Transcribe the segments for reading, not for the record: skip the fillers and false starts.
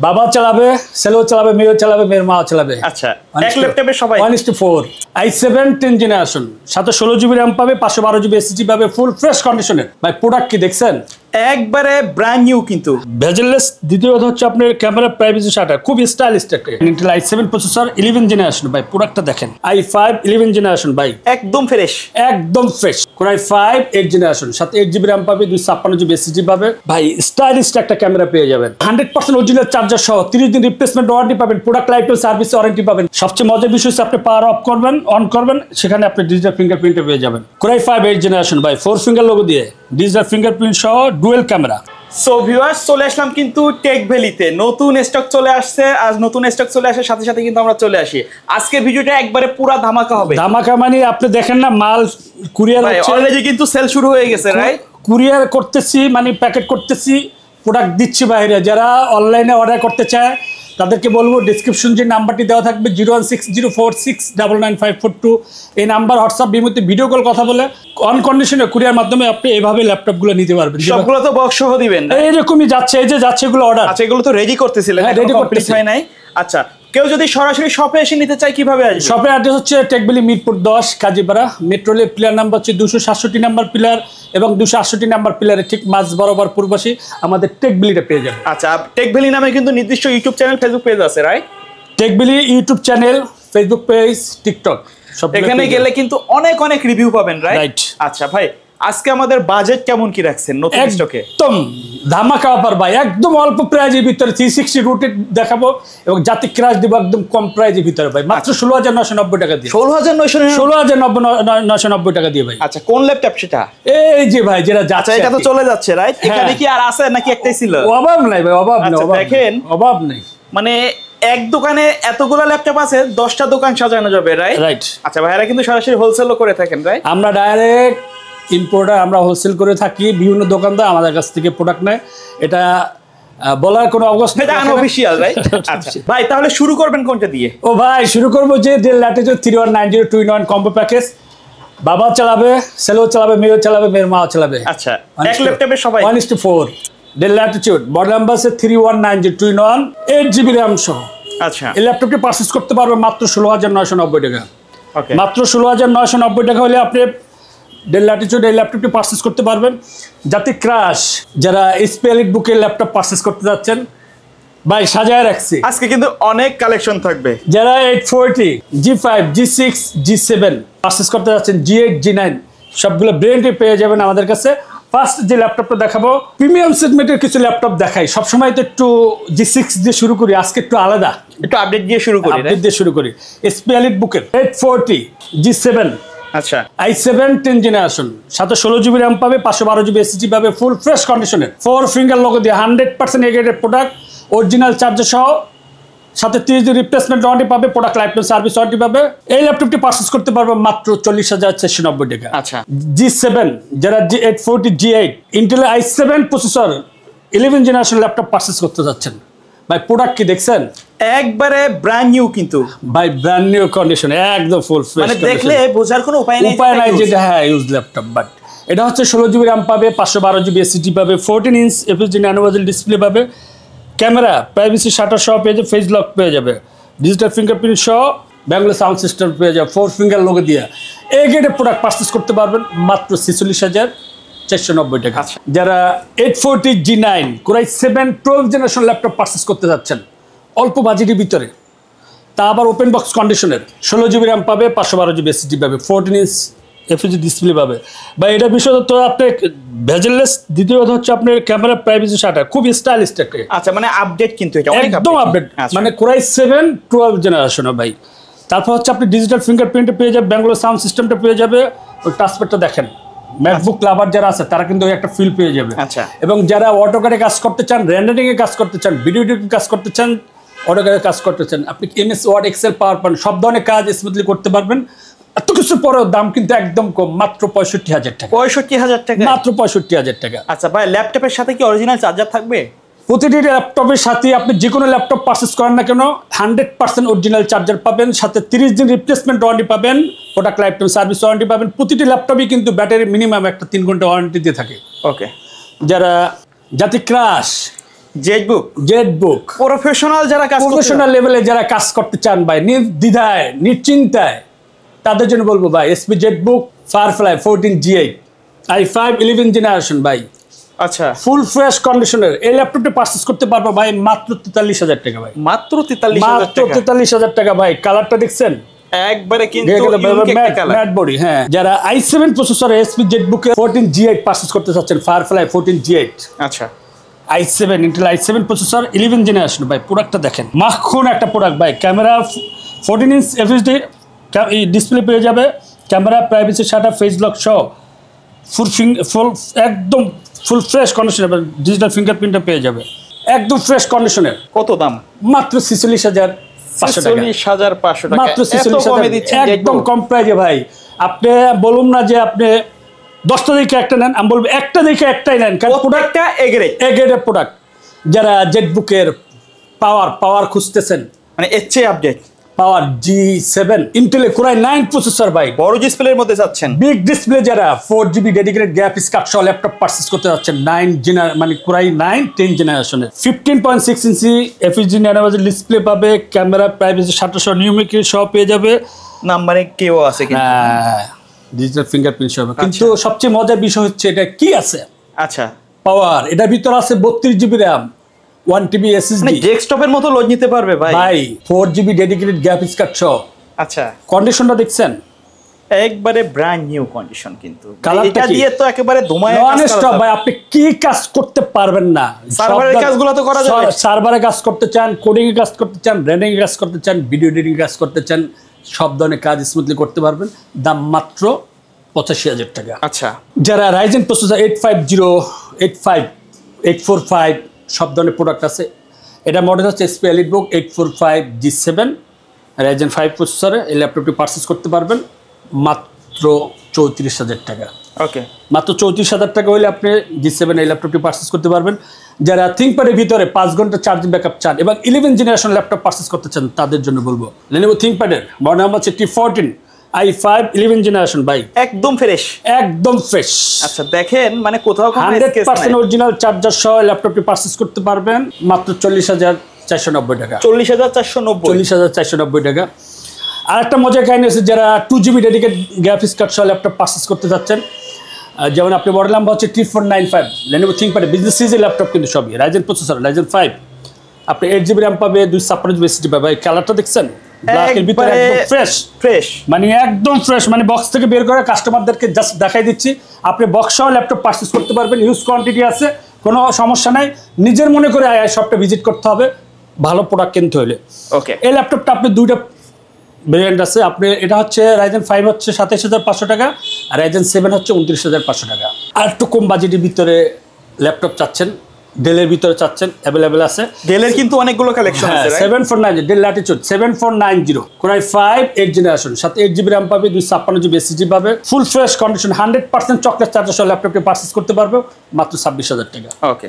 বাবা চালাবে, ছেলেও চালাবে, মেয়েও চালাবে, মেয়ের মাও চালাবে। আচ্ছা, এক ল্যাপটপে সবাই 1:4 i7 10 জেনারেশন, সাথে 16 জিবি র্যাম পাবে, 512 জিবি এসএসডি পাবে, ফুল ফ্রেশ কন্ডিশনের। ভাই প্রোডাক্ট কি দেখছেন? একবারে ব্র্যান্ড নিউ, কিন্তু ভেজেললেস। দ্বিতীয় কথা হচ্ছে আপনার ক্যামেরা প্রাইভেসি শাটার, খুব স্টাইলিশ একটা ইন্টেল i7 প্রসেসর 11 জেনারেশন। ভাই প্রোডাক্টটা দেখেন, i5 11 জেনারেশন ভাই, একদম ফ্রেশ, একদম ফ্রেশ। Core i5 8 জেনারেশন, সাথে 8 জিবি র্যাম পাবে, 256 জিবি এসএসডি পাবে। ভাই স্টাইলিশ একটা ক্যামেরা পেয়ে যাবেন, 100% অরিজিনাল চার্জার সহ, 30 দিন রিপ্লেসমেন্ট ওয়ারেন্টি পাবেন, product life time service warranty পাবেন। সবচেয়ে মজার বিষয় হচ্ছে আপনি পাওয়ার অফ করবেন, অন করবেন, সেখানে আপনি ডিজিটাল ফিঙ্গারপ্রিন্ট পেয়ে যাবেন। Core i5 8 জেনারেশন ভাই, 4 ফিঙ্গার লোগো দিয়ে ডিজিটাল ফিঙ্গারপ্রিন্ট সহ ডুয়েল ক্যামেরা। সো ভিউয়ার্স, চলে আসলাম কিন্তু টেক ভ্যালিতে। নতুন স্টক চলে আসছে, আজ নতুন স্টক চলে আসার সাথে সাথে কিন্তু আমরা চলে আসি। আজকের ভিডিওটা একবারে পুরো ধামাকা হবে। ধামাকা মানে আপনি দেখেন না, মাল কুরিয়ার হচ্ছে, অলরেডি কিন্তু সেল শুরু হয়ে গেছে, রাইট? কুরিয়ার করতেছি, মানে প্যাকেট করতেছি, প্রোডাক্ট দিচ্ছি বাইরে। যারা অনলাইনে অর্ডার করতে চায় তাদেরকে বলবো, ডিসক্রিপশন যে নাম্বারটি দেওয়া থাকবে 01604695542, এই নাম্বার হোয়াটসঅ্যাপ বিমতে ভিডিও কল কথা বলে অন কন্ডিশনে কুরিয়ার মাধ্যমে আপনি এইভাবে ল্যাপটপগুলো নিতে পারবেন। সবগুলো তো বক্স সহ দিবেন? এইরকমই যাচ্ছে, এই যে যাচ্ছে এগুলো অর্ডার। আচ্ছা, এগুলো তো রেডি করতেছিলেন? হ্যাঁ, রেডি করতে হয় নাই। আচ্ছা, কেউ যদি সরাসরি শপে এসে নিতে চায় কিভাবে আসবে? শপের অ্যাড্রেস হচ্ছে Tech Valley Mirpur 10 Kazipara. Metro rail pillar number হচ্ছে 267 নাম্বার পিলার এবং 268 নাম্বার পিলারের ঠিক মাঝ বরাবর পূর্বপাশে আমাদের টেকভ্যালিটা পেয়ে যাবেন। আচ্ছা, টেকভ্যালি নামে কিন্তু নির্দিষ্ট ইউটিউব চ্যানেল, ফেসবুক পেজ আছে, right? Tech Valley YouTube channel, Facebook page, TikTok, সব এখানে গেলে কিন্তু অনেক অনেক রিভিউ পাবেন, রাইট? আচ্ছা ভাই, আজকে আমাদের বাজেট কেমন কি রাখছেন নতুন স্টকে? একদম ধামাকা অফার ভাই, একদম অল্প প্রাইজের ভিতরে 360 রুটেড দেখাবো এবং জাতি ক্রাশ দিব একদম কম প্রাইজের ভিতরে ভাই, মাত্র 16,990 টাকা দিয়ে। 16,990 টাকা দিয়ে ভাই। আচ্ছা, কোন ল্যাপটপ সেটা? এই যে ভাই যেটা যাচ্ছে, এটা তো চলে যাচ্ছে, রাইট? এখানে কি আর আছে নাকি একটাই ছিল? অভাব নাই ভাই, অভাব নেই। দেখেন, অভাব নেই, মানে এক দোকানে এতগুলো ল্যাপটপ আছে, 10টা দোকান সাজানো যাবে, রাইট? রাইট। আচ্ছা, ভাইরা কিন্তু সরাসরি হোলসেলও করে থাকেন, রাইট? আমরা ডাইরেক্ট ইম্পোর্টার, আমরা হোলসেল করে থাকি। বিভিন্ন দোকানদার আমাদের কাছ থেকে প্রোডাক্ট নেয়, এটা বলার কোনো অবস্থা এটা আনঅফিশিয়াল, রাইট? আচ্ছা ভাই, তাহলে শুরু করবেন কোনটা দিয়ে? ও ভাই, শুরু করবো যে del Latitude 3190 2-in-1 combo package. বাবা চালাবে, ছেলেও চালাবে, মেয়েও চালাবে, মেয়ের মাও চালাবে। আচ্ছা, এক ল্যাপটপে সবাই 1:4 ডেল ল্যাটিটিউড, মডেল নাম্বার আছে 3190 2-in-1 8 জিবি র্যাম সহ। আচ্ছা, এই ল্যাপটপটি পারচেজ করতে পারবে মাত্র 16,990 টাকা। ওকে, মাত্র 16,990 টাকা হলে আপনি ডেল ল্যাটিটিউড এই ল্যাপটপটি পারচেজ করতে পারবেন। জাতি ক্রাশ, যারা এইচপি এলিট বুকের ল্যাপটপ পারচেজ করতে যাচ্ছেন ভাই, সাজায় রাখছি। আজকে কিন্তু অনেক কালেকশন থাকবে। যারা 840 G5 G6 G7 পারচেজ করতে যাচ্ছেন, G8 G9 সবগুলো ব্র্যান্ডে পেয়ে যাবেন আমাদের কাছে। ফার্স্ট যে ল্যাপটপটা দেখাবো, প্রিমিয়াম সেগমেন্টের কিছু ল্যাপটপ দেখাই। সবসময় তো একটু G6 দিয়ে শুরু করি, আজকে একটু আলাদা, একটু আপডেট দিয়ে শুরু করি। আপডেট দিয়ে শুরু করি। এইচপি এলিট বুকের 840 G7, আচ্ছা, i7 10 জেনারেশন, সাথে 16 জিবি র্যাম পাবে, 512 জিবি এসএসডি পাবে, ফুল ফ্রেশ কন্ডিশনের, 4 ফিঙ্গার লোগো দিয়ে 100% এগ্রেডেড প্রোডাক্ট, অরিজিনাল চার্জার সহ, সাথে 30 দিন রিপ্লেসমেন্ট ওয়ারেন্টি পাবে, product life time service warranty পাবে। এই ল্যাপটপটি পারচেজ করতে পারবে মাত্র 40,490 টাকা। আচ্ছা, G7, যারা G840 G8 Intel i7 processor 11 generation laptop purchase করতে যাচ্ছেন ভাই, প্রোডাক্ট কি দেখছেন? একবারে ব্র্যান্ড নিউ, কিন্তু ভাই ব্র্যান্ড নিউ কন্ডিশন, একদম ফুল ফ্রেশ, মানে দেখলে বোঝার কোনো উপায় নাই যে হ্যাঁ ইউজ ল্যাপটপ। বাট এটা হচ্ছে 16 জিবি র্যাম পাবে, 512 জিবি এসএসডি পাবে, 14 ইঞ্চ এফএসডি ন্যানো বেজেল ডিসপ্লে পাবে, ক্যামেরা প্রাইভেসি শাটার সহ পেয়ে যাবে, ফেস লক পেয়ে যাবে, ডিজিটাল ফিঙ্গারপ্রিন্ট সহ ব্যাঙ্গলো সাউন্ড সিস্টেম পেয়ে যাবে, 4 ফিঙ্গার লোগো দিয়ে। এই গ্রেডের প্রোডাক্ট পারচেজ করতে পারবেন মাত্র 46,490 টাকা। যারা 840 G9 Core i7 12 generation laptop purchase করতে যাচ্ছেন অল্প বাজেটের ভিতরে, তা আবার ওপেন বক্স কন্ডিশনের, 16 জিবি র্যাম পাবে, 512 জিবি এসএসডি পাবে, 14 ইঞ্চ এফএসডি ডিসপ্লে পাবে। বা এটা বিষয় তো আপনি ভেজেললেস। দ্বিতীয় কথা হচ্ছে আপনার ক্যামেরা প্রাইভেসি শাটার, খুব স্টাইলিশ একটা। আচ্ছা, মানে আপডেট কিন্তু এটা একদম আপডেট, মানে Core i7 12 জেনারেশনের ভাই। তারপর হচ্ছে আপনি ডিজিটাল ফিঙ্গারপ্রিন্ট পেয়ে যাবে, ব্যাঙ্গলো সাউন্ড সিস্টেমটা পেয়ে যাবে। ওই টাচপ্যাডটা দেখেন, ম্যাকবুক লাভার যারা আছে তারা কিন্তু একটা ফিল পেয়ে যাবে। আচ্ছা, এবং যারা অটোক্যাডে কাজ করতে চান, রেন্ডারিং এ কাজ করতে চান, ভিডিও এডিটিং কাজ করতে চান, অটোক্যাডে কাজ করতে চান, আপনি MS Word, Excel, PowerPoint সব ধরনের কাজ স্মুথলি করতে পারবেন। এত কিছু পরেও দাম কিন্তু একদম কম, মাত্র 65,000 টাকা। 65,000 টাকা? মাত্র 65,000 টাকা। আচ্ছা ভাই, ল্যাপটপের সাথে কি অরিজিনাল চার্জার থাকবে? প্রতিটি ল্যাপটপের সাথে আপনি যে কোনো ল্যাপটপ পারচেজ করেন না কেন 100% অরিজিনাল চার্জার পাবেন, সাথে 30 দিন রিপ্লেসমেন্ট ওয়ারেন্টি পাবেন, product life time service warranty পাবেন। প্রতিটি ল্যাপটপই কিন্তু ব্যাটারি মিনিমাম একটা 3 ঘন্টা ওয়ারেন্টি দিয়ে থাকে। ওকে, যারা জাতি ক্রাশ জেটবুক জেটবুক প্রফেশনাল যারা কাজ প্রফেশনাল লেভেলে যারা কাজ করতে চান ভাই, নির্দ্বিধায় নিশ্চিন্তায়, তাদের জন্য বলবো ভাই SP Jetbook firefly 14 G8 i5 11 generation ভাই। আচ্ছা, ফুল ফ্রেশ কন্ডিশনের এই ল্যাপটপটা পারচেজ করতে পারবো ভাই মাত্র 43,000 টাকা ভাই। মাত্র 43,000 টাকা। 43,000 টাকা ভাই। কালারটা দেখছেন একবারে কিন্তু ইউনিক একটা কালার। Mat body. হ্যাঁ, যারা i7 processor SP Jetbook 14 G8 purchase করতে চাচ্ছেন, ফায়ারফ্লাই 14 G8 আচ্ছা i7 Intel i7 processor 11 generation ভাই। প্রোডাক্টটা দেখেন, মাখন একটা প্রোডাক্ট ভাই। ক্যামেরা 14 ইঞ্চ FHD ডিসপ্লে পেয়ে যাবে, camera privacy shutter face lock সহ ফুল একদম ফুল ফ্রেশ কন্ডিশনের ডিজিটাল ফিঙ্গারপ্রিন্টটা পেয়ে যাবে একদম ফ্রেশ কন্ডিশনের। কত দাম? মাত্র 46,500 টাকা। 46,500 টাকা মাত্র এত কমে দিচ্ছেন একদম কম প্রাইজে ভাই। আপনি বলুন না যে আপনি 10টা দেখে একটা নেন, আমি বলবো একটা দেখে একটাই নেন, কারণ প্রোডাক্টটা এগ্রেডের প্রোডাক্ট। যারা জেটবুকের পাওয়ার খুঁজতেছেন, মানে এর চেয়ে আপডেট পাওয়ার G7 ইন্টেলের কোরাই 9 প্রসেসর ভাই, বড় ডিসপ্লের মধ্যে যাচ্ছেন, বিগ ডিসপ্লে, যারা 4GB ডেডিকেটেড গ্রাফিক্স কার্ড সহ ল্যাপটপ পারচেজ করতে যাচ্ছেন 9 মানে কোরাই 10 জেনারেশনের 15.6 ইঞ্চি FHD ন্যানোভেজেল ডিসপ্লে পাবে, ক্যামেরা প্রাইভেসি শাটার সহ নিউমেরিক সহ পেয়ে যাবে, নাম্বারে কেও আছে কিন্তু ডিজিটাল ফিঙ্গারপ্রিন্ট সহ। কিন্তু সবচেয়ে মজার বিষয় হচ্ছে এটা কি আছে। আচ্ছা, পাওয়ার এটার ভিতর আছে 32GB RAM, 1TB SSD, মানে ডেস্কটপের মতো লোড নিতে পারবে ভাই। 4GB ডেডিকেটেড গ্রাফিক্স কার্ড সহ। আচ্ছা, কন্ডিশনটা দেখছেন একবারে ব্র্যান্ড নিউ কন্ডিশন, কিন্তু কালারটা দিয়ে তো একেবারে ধুমায় নন স্টপ ভাই। আপনি কি কাজ করতে পারবেন না, সার্ভারের কাজগুলো তো করা যাবে। সার্ভারে কাজ করতে চান, কোডিং এ কাজ করতে চান, রেন্ডারিং এ কাজ করতে চান, ভিডিও এডিটিং কাজ করতে চান, সব ধরনের কাজ স্মুথলি করতে পারবেন। দাম মাত্র 85,000 টাকা। আচ্ছা, যারা রাইজেন প্রসেসর 850 85 845 সব ধরনের প্রোডাক্ট আছে। এটা মডেল হচ্ছে এসপি এলিটবুক 845 G7 রাইজেন 5 প্রসেসরে এই ল্যাপটপটি পারচেজ করতে পারবেন মাত্র 34,000 টাকা। ওকে, মাত্র 34,000 টাকা হলে আপনি G7 এই ল্যাপটপটি পারচেজ করতে পারবেন। যারা থিংকপ্যাডের ভিতরে 5 ঘন্টা চার্জিং ব্যাকআপ চান এবং 11 জেনারেশন ল্যাপটপ পারচেজ করতে চান, তাদের জন্য বলবো Lenovo থিংকপ্যাডের মডেল নাম্বার হচ্ছে T14 i5 11 জেনারেশন ভাই, একদম ফ্রেশ, একদম ফ্রেশ। আচ্ছা, দেখেন মানে কোথাও 100% অরিজিনাল চার্জার সহ ল্যাপটপটি পারচেজ করতে পারবেন মাত্র 40,490 টাকা। 40,490 টাকা। আর একটা মজার কাহিনী আছে, যারা 2GB ডেডিকেট গ্রাফিক্স কার্ড সহ ল্যাপটপ পারচেজ করতে যাচ্ছেন, যেমন আপনি মডেল নাম্বার হচ্ছে T495 Lenovo ThinkPad বিজনেস সিরিজের ল্যাপটপ, কিন্তু সবই রাইজেন প্রসেসর রাইজেন 5, আপনি 8GB RAM পাবে, 256GB SSD পাবে। এই কালারটা দেখছেন, ব্ল্যাকের ভিতরে একদম ফ্রেশ, মানে একদম ফ্রেশ, মানে বক্স থেকে বের করে কাস্টমারদেরকে জাস্ট দেখাই দিচ্ছি। আপনি বক্স সহ ল্যাপটপ পারচেজ করতে পারবেন, ইউজ কোয়ান্টিটি আছে, কোনো সমস্যা নাই। নিজের মনে করে শপটা ভিজিট করতে হবে ভালো প্রোডাক্ট কিনতে হলে। ওকে, এই ল্যাপটপটা আপনি দুইটা ভেরিয়েন্ট আছে। আপনি এটা হচ্ছে রাইজেন 5 হচ্ছে 27,500 টাকা, আর রাইজেন 7 হচ্ছে 29,500 টাকা। আর একটু কম বাজেটের ভিতরে ল্যাপটপ চাচ্ছেন, ডেলের ভিতরে চাচ্ছেন, অ্যাভেলেবেল আছে। ডেলের কিন্তু অনেকগুলো কালেকশন আছে। 749 ডেল ল্যাটিটিউড 7490 কোরাই 5 8 জেনারেশন, সাথে 8GB RAM পাবে, 256GB SSD পাবে, full fresh condition 100% chocolate charger সহ ল্যাপটপটি পারচেজ করতে পারবে মাত্র 26,000 টাকা। ওকে,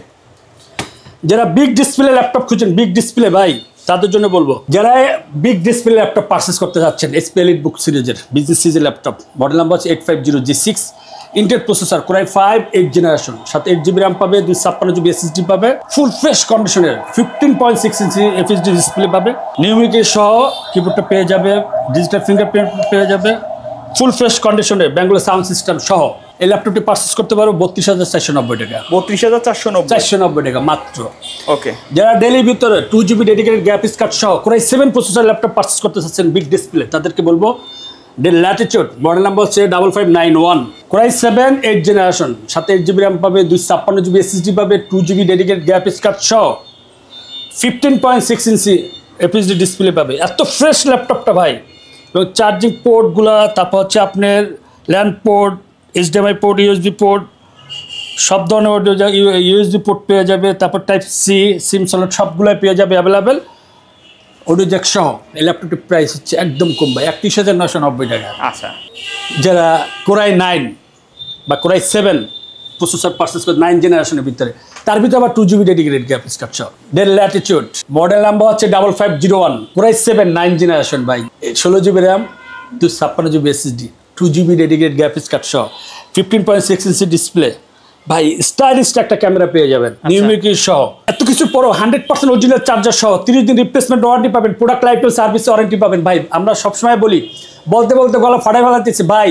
যারা বিগ ডিসপ্লে ল্যাপটপ খুঁজছেন, বিগ ডিসপ্লে ভাই, তাদের জন্য বলবো যারা বিগ ডিসপ্লে ল্যাপটপ পারচেজ করতে যাচ্ছেন, এসপি এলিটবুক সিরিজের বিজনেস সিরিজের ল্যাপটপ মডেল নাম্বার হচ্ছে 850 G6 Intel processor core i 5 8 generation, সাথে 8GB RAM পাবে, 256GB SSD পাবে, ফুল ফ্রেশ কন্ডিশনের 15.6 ইঞ্চি FHD ডিসপ্লে পাবে, নিউমেরিক সহ কিবোর্ডটা পেয়ে যাবে, ডিজিটাল ফিঙ্গারপ্রিন্ট পেয়ে যাবে, ফুল ফ্রেশ কন্ডিশনের ব্যাঙ্গলোর সাউন্ড সিস্টেম সহ এই ল্যাপটপটি পারচেজ করতে পারবো 32,490 টাকা। 32,490 টাকা মাত্র। ওকে, যারা ডেলির ভিতরে 2GB ডেডিকেটেড গ্রাফিক্স কার্ড সহ কোরাই 7 প্রসেসর ল্যাপটপ পারচেজ করতে চাচ্ছেন বিগ ডিসপ্লে, তাদেরকে বলবো ডেল ল্যাটিটিউড মডেল নাম্বার হচ্ছে 5591 কোরাই 7 8 জেনারেশন, সাথে 8GB RAM পাবে, 256GB SSD পাবে, 2GB ডেডিকেটেড গ্রাফিক্স কার্ড সহ 15.6 ইঞ্চি FHD ডিসপ্লে পাবে। এত ফ্রেশ ল্যাপটপটা ভাই, এবং চার্জিং পোর্টগুলো, তারপর হচ্ছে আপনার land port, HDMI port, USB port, সব ধরনের USB পোর্ট পেয়ে যাবে, তারপর টাইপ সি সিম স্লট সবগুলোই পেয়ে যাবে অ্যাভেলেবেল, অডিও জ্যাক সহ। এই ল্যাপটপটির প্রাইস হচ্ছে একদম কম ভাই, 31,990 টাকা। আচ্ছা, যারা কোরাই 9 বা কোরাই 7 প্রসেসর পারচেজ করে 9 জেনারেশনের ভিতরে, তার ভিতরে আবার 2GB ডেডিকেটেড গ্রাফিক্স কার্ড সহ ডেল ল্যাটিটিউড মডেল নাম্বার হচ্ছে 5501 কোরাই 7 9 জেনারেশন ভাই, 16GB RAM, 256GB SSD, 2GB dedicated graphics card সহ, 15.6 ইঞ্চি ডিসপ্লে, ভাই স্টাইলিশ একটা ক্যামেরা পেয়ে যাবেন নিউমিকি সহ। এত কিছু পরও 100% অরিজিনাল চার্জার সহ 30 দিন রিপ্লেসমেন্ট ওয়ারেন্টি পাবেন, product life time service warranty পাবেন। ভাই আমরা সবসময় বলি, বলতে বলতে গলা ফাটাই ফেলাতেছি ভাই,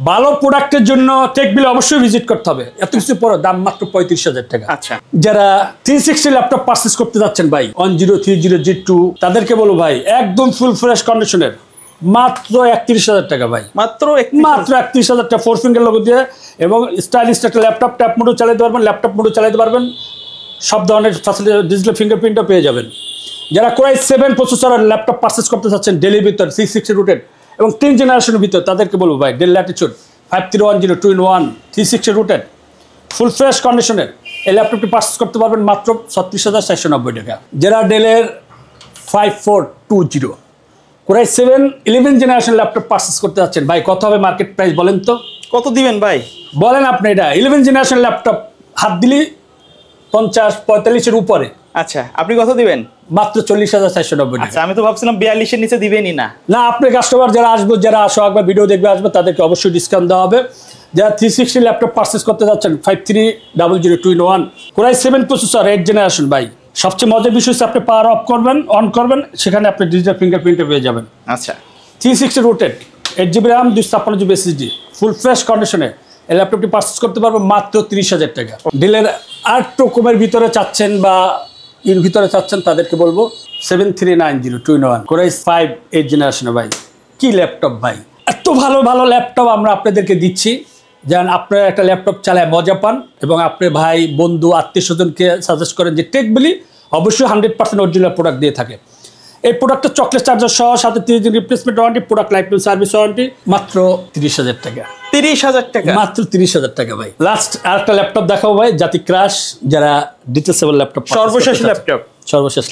ভালো প্রোডাক্টের জন্য টেকবিলে অবশ্যই ভিজিট করতে হবে। এত কিছু পরও দাম মাত্র 35,000 টাকা। আচ্ছা, যারা 360 ল্যাপটপ পারচেজ করতে যাচ্ছেন ভাই 1030G2 তাদেরকে বলো ভাই একদম ফুল ফ্রেশ কন্ডিশনের মাত্র 31,000 টাকা ভাই, মাত্র 31,000 টাকা 4 ফিঙ্গার লোগো দিয়ে এবং স্টাইলিশ একটা ল্যাপটপ, ট্যাপ মোডও চালাতে পারবেন, ল্যাপটপ মোডও চালাতে পারবেন, সব ধরনের ফ্যাসিলিটি, ডিজিটাল ফিঙ্গারপ্রিন্টও পেয়ে যাবেন। যারা Core i7 প্রসেসরের ল্যাপটপ পারচেজ করতে চাচ্ছেন ডেলির ভিতর 360 রুটেড এবং 10 জেনারেশনের ভিতর তাদেরকে বলবো ভাই del Latitude 5310 2-in-1 360 rooted full fresh কন্ডিশনের এই ল্যাপটপটি পারচেজ করতে পারবেন মাত্র 36,490 টাকা। যারা ডেলের 5420 Core i7 11 generation laptop purchase করতে যাচ্ছেন ভাই কত হবে মার্কেট প্রাইস বলেন তো? কত দিবেন ভাই? বলেন আপনি। এটা 11 জেনারেশন ল্যাপটপ হাত দিলি 50-45 এর উপরে। আচ্ছা, আপনি কত দিবেন? মাত্র 40,490 টাকা। আচ্ছা, আমি তো ভাবছিলাম 42 এর নিচে দিবেনই না। না, আপনি কাস্টমার যারা আসবে, যারা আসো একবার ভিডিও দেখবে আসবে, তাদেরকে অবশ্যই ডিসকাউন্ট দেওয়া হবে। যারা 360 ল্যাপটপ পারচেজ করতে যাচ্ছেন 5300 2-in-1 Core i7 processor 8 generation ভাই, সবচেয়ে মজার বিষয় হচ্ছে আপনি পাওয়ার অফ করবেন, অন করবেন, সেখানে আপনি ডিজিটাল ফিঙ্গারপ্রিন্টে পেয়ে যাবেন। আচ্ছা, 360 rooted 8GB RAM 256GB SSD full fresh কন্ডিশনে এই ল্যাপটপটি পারচেজ করতে পারবেন মাত্র 30,000 টাকা। ডিলের আর টোকমের ভিতরে চাচ্ছেন বা এর ভিতরে চাচ্ছেন তাদেরকে বলবো 7390 2-in-1 Core i5 8 জেনারেশনের ভাই, কি ল্যাপটপ ভাই, এত ভালো ভালো ল্যাপটপ আমরা আপনাদেরকে দিচ্ছি যেন আপনারা একটা ল্যাপটপ চালায় মজা পান এবং আপনার ভাই বন্ধু আত্মীয় স্বজনকে সাজেস্ট করেন যে টেকবিলি অবশ্যই 100% অরিজিনাল প্রোডাক্ট দিয়ে থাকে। এই প্রোডাক্টটা চকলেট চার্জার সহ সাথে 30 দিন replacement warranty, product life time service warranty মাত্র 30,000 টাকা। 30,000 টাকা? মাত্র 30,000 টাকা ভাই। লাস্ট আরেকটা ল্যাপটপ দেখাবো ভাই, জাতি ক্রাশ, যারা ডিটেচেবল ল্যাপটপ, সর্বশেষ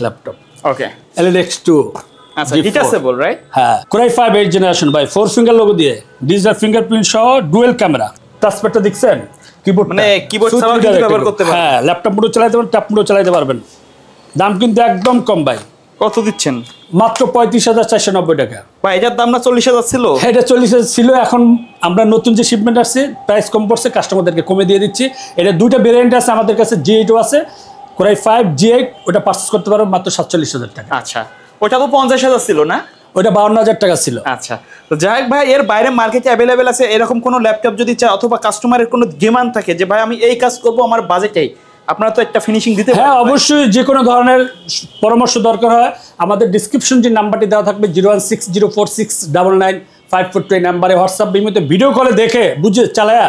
ল্যাপটপ ওকে LEDX2। আচ্ছা, ডিটেচেবল রাইট? হ্যাঁ, Core i5 8 জেনারেশন ভাই, 4 ফিঙ্গার লোগো দিয়ে ডিজিটাল ফিঙ্গারপ্রিন্ট সহ ডুয়েল ক্যামেরা। টাচপ্যাডটা দেখছেন, কিবোর্ড মানে কিবোর্ড ছাড়াও কিন্তু ব্যবহার করতে পারবেন। হ্যাঁ, ল্যাপটপ মোডও চালাতে পারবেন, ট্যাব মোডও চালাতে পারবেন। দাম কিন্তু একদম কম ভাই। কত দিচ্ছেন? মাত্র 35,490 টাকা ভাই। এটার দাম না 40,000 ছিল? হ্যাঁ, এটা 40,000 ছিল, এখন আমরা নতুন যে শিপমেন্ট আসছে প্রাইস কম পড়ছে, কাস্টমারদেরকে কমে দিয়ে দিচ্ছি। এটা দুইটা ভেরিয়েন্ট আছে আমাদের কাছে, G8 আছে, Core i5 G8, ওটা পারচেজ করতে পারবেন মাত্র 47,000 টাকা। আচ্ছা, ওটা তো 50,000 ছিল না? ওটা 52,000 টাকা ছিল। আচ্ছা, তো যাই হোক ভাই, এর বাইরে মার্কেটে অ্যাভেলেবেল আছে এরকম কোনো ল্যাপটপ যদি চায় অথবা কাস্টমারের কোনো ডিমান্ড থাকে যে ভাই আমি এই কাজ করব আমার বাজেটেই, আপনারা তো একটা ফিনিশিং দিতে পারেন। হ্যাঁ, অবশ্যই যে কোনো ধরনের পরামর্শ দরকার হয় আমাদের ডিসক্রিপশন যে নাম্বারটি দেওয়া থাকবে 01604699542 এই নাম্বারে হোয়াটসঅ্যাপ বিমতে ভিডিও কলে দেখে বুঝে চালায়া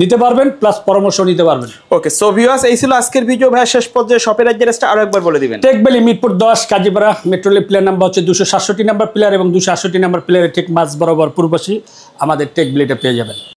নিতে পারবেন, প্লাস পরামর্শ নিতে পারবেন। ওকে, সো ভিউয়ার্স, এই ছিল আজকের ভিডিও। ভাই শেষ পর্যায়ে শপের অ্যাড্রেসটা আরো একবার বলে দিবেন। Tech Valley Mirpur 10 Kazipara, metro rail pillar number হচ্ছে 267 নাম্বার প্লেয়ার এবং 268 নাম্বার প্লেয়ারের ঠিক মাঝ বরাবর পূর্বপাশে আমাদের টেকভ্যালিটা পেয়ে যাবেন।